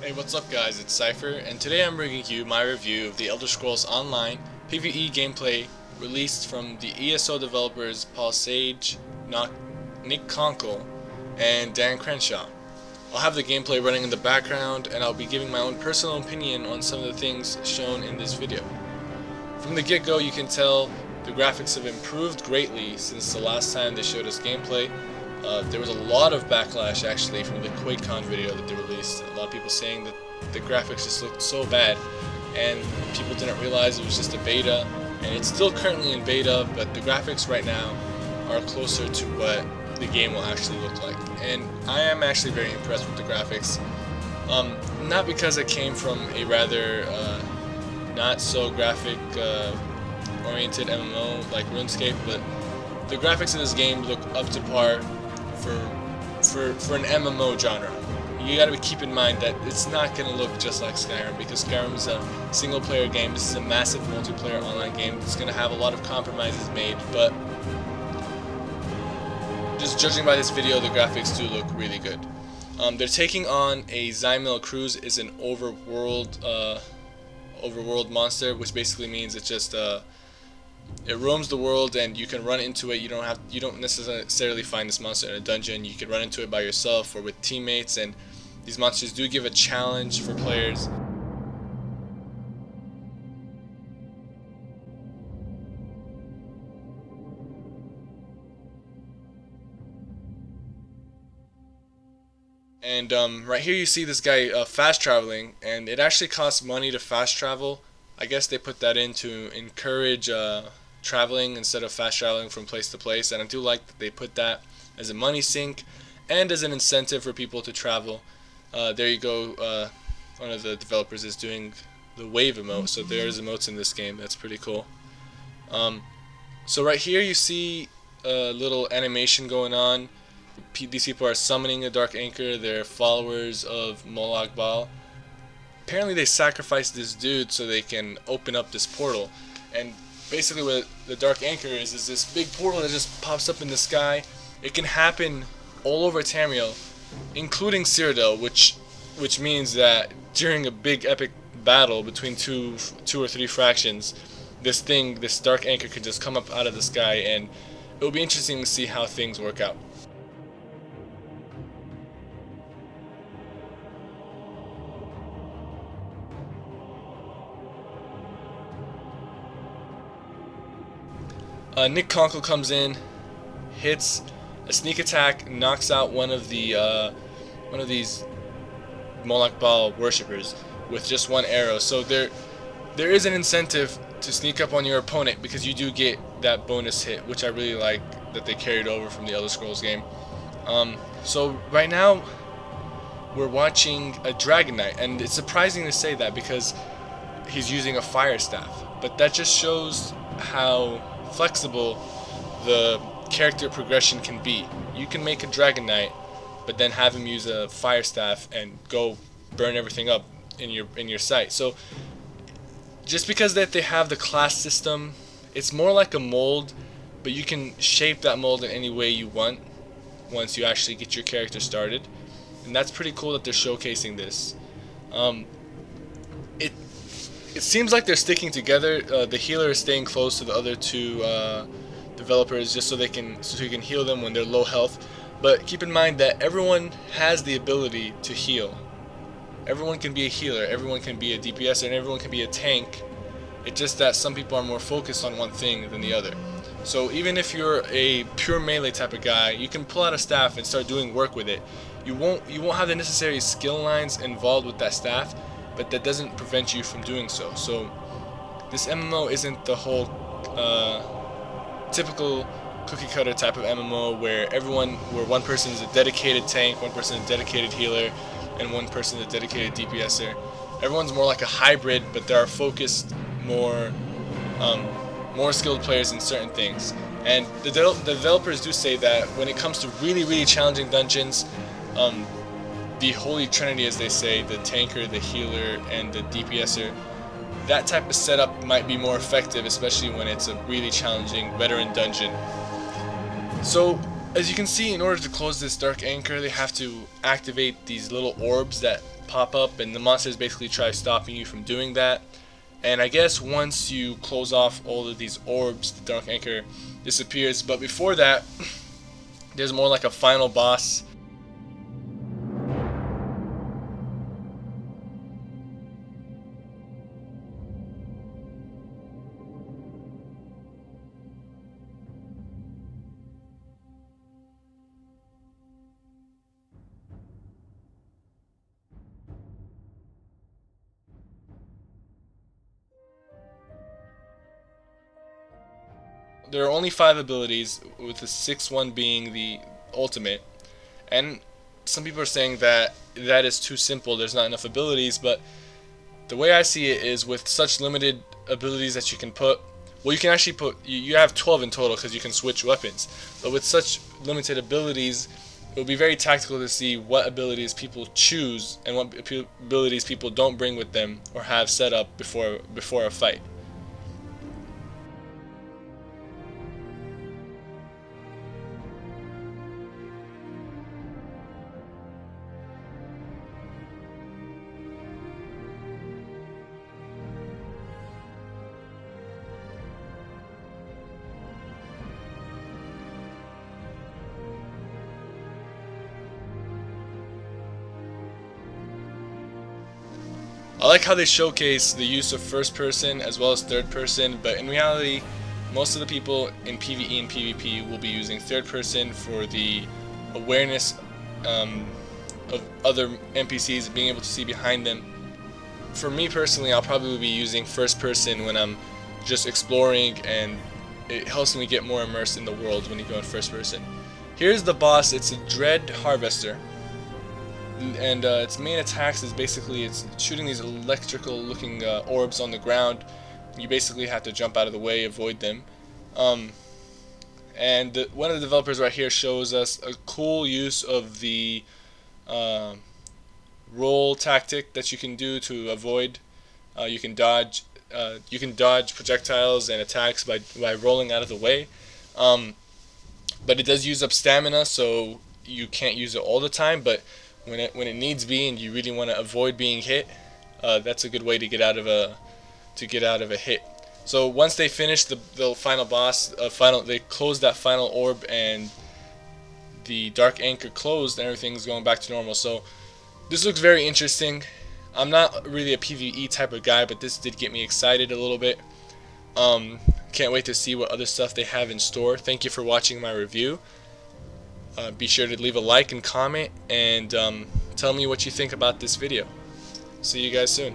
Hey, what's up guys, it's Sypher, and today I'm bringing you my review of the Elder Scrolls Online PvE gameplay released from the ESO developers Paul Sage, Nick Conkle, and Dan Crenshaw. I'll have the gameplay running in the background, and I'll be giving my own personal opinion on some of the things shown in this video. From the get-go, you can tell the graphics have improved greatly since the last time they showed us gameplay. There was a lot of backlash actually from the QuakeCon video that they released. A lot of people saying that the graphics just looked so bad, and people didn't realize it was just a beta, and it's still currently in beta, but the graphics right now are closer to what the game will actually look like. And I am actually very impressed with the graphics. Not because it came from a rather not so graphic oriented MMO like RuneScape, but the graphics of this game look up to par for an MMO genre. You gotta keep in mind that it's not gonna look just like Skyrim, because Skyrim is a single player game. This is a massive multiplayer online game. It's gonna have a lot of compromises made, but just judging by this video, the graphics do look really good. They're taking on a Zymil Cruise, is an overworld monster, which basically means it's just it roams the world, and you can run into it. You don't necessarily find this monster in a dungeon. You can run into it by yourself or with teammates, and these monsters do give a challenge for players. And right here you see this guy fast traveling, and it actually costs money to fast travel. I guess they put that in to encourage traveling instead of fast traveling from place to place, and I do like that they put that as a money sink and as an incentive for people to travel. There you go, one of the developers is doing the wave emote, so there's emotes in this game. That's pretty cool. So right here you see a little animation going on. These people are summoning a Dark Anchor. They're followers of Molag Bal. Apparently they sacrificed this dude so they can open up this portal, and basically what the Dark Anchor is this big portal that just pops up in the sky. It can happen all over Tamriel, including Cyrodiil, which means that during a big epic battle between two or three fractions, this Dark Anchor could just come up out of the sky, and it will be interesting to see how things work out. Nick Conkle comes in, hits a sneak attack, knocks out one of these Molag Bal worshippers with just one arrow. So there is an incentive to sneak up on your opponent, because you do get that bonus hit, which I really like that they carried over from the Elder Scrolls game. So right now we're watching a Dragon Knight, and it's surprising to say that because he's using a fire staff, but that just shows how flexible the character progression can be. You can make a Dragon Knight, but then have him use a fire staff and go burn everything up in your sight. So just because that they have the class system, it's more like a mold, but you can shape that mold in any way you want once you actually get your character started, and that's pretty cool that they're showcasing this. It seems like they're sticking together. The healer is staying close to the other two developers just so you can heal them when they're low health. But keep in mind that everyone has the ability to heal. Everyone can be a healer, everyone can be a DPS, and everyone can be a tank. It's just that some people are more focused on one thing than the other. So even if you're a pure melee type of guy, you can pull out a staff and start doing work with it. You won't have the necessary skill lines involved with that staff, but that doesn't prevent you from doing so. So this MMO isn't the whole typical cookie cutter type of MMO where one person is a dedicated tank, one person is a dedicated healer, and one person is a dedicated DPSer. Everyone's more like a hybrid, but there are focused more skilled players in certain things. And the developers do say that when it comes to really challenging dungeons, the Holy Trinity, as they say, the tanker, the healer, and the DPSer, that type of setup might be more effective, especially when it's a really challenging veteran dungeon. So as you can see, in order to close this Dark Anchor, they have to activate these little orbs that pop up, and the monsters basically try stopping you from doing that. And I guess once you close off all of these orbs, the Dark Anchor disappears. But before that, there's more like a final boss. There are only 5 abilities, with the 6th one being the ultimate. And some people are saying that that is too simple, there's not enough abilities, but the way I see it is with such limited abilities that you can put, well, you can actually put, you have 12 in total because you can switch weapons, but with such limited abilities, it will be very tactical to see what abilities people choose and what abilities people don't bring with them or have set up before a fight. I like how they showcase the use of first person as well as third person, but in reality, most of the people in PvE and PvP will be using third person for the awareness of other NPCs, being able to see behind them. For me personally, I'll probably be using first person when I'm just exploring, and it helps me get more immersed in the world when you go in first person. Here's the boss. It's a Dread Harvester. And its main attacks is basically it's shooting these electrical looking orbs on the ground. You basically have to jump out of the way, avoid them. One of the developers right here shows us a cool use of the roll tactic that you can do to avoid. You can dodge projectiles and attacks by rolling out of the way. But it does use up stamina, so you can't use it all the time. But when it needs be and you really want to avoid being hit, that's a good way to get out of a hit. So once they finish the final boss, they close that final orb and the Dark Anchor closed, and everything's going back to normal. So this looks very interesting. I'm not really a PvE type of guy, but this did get me excited a little bit. Can't wait to see what other stuff they have in store. Thank you for watching my review. Be sure to leave a like and comment, and tell me what you think about this video. See you guys soon.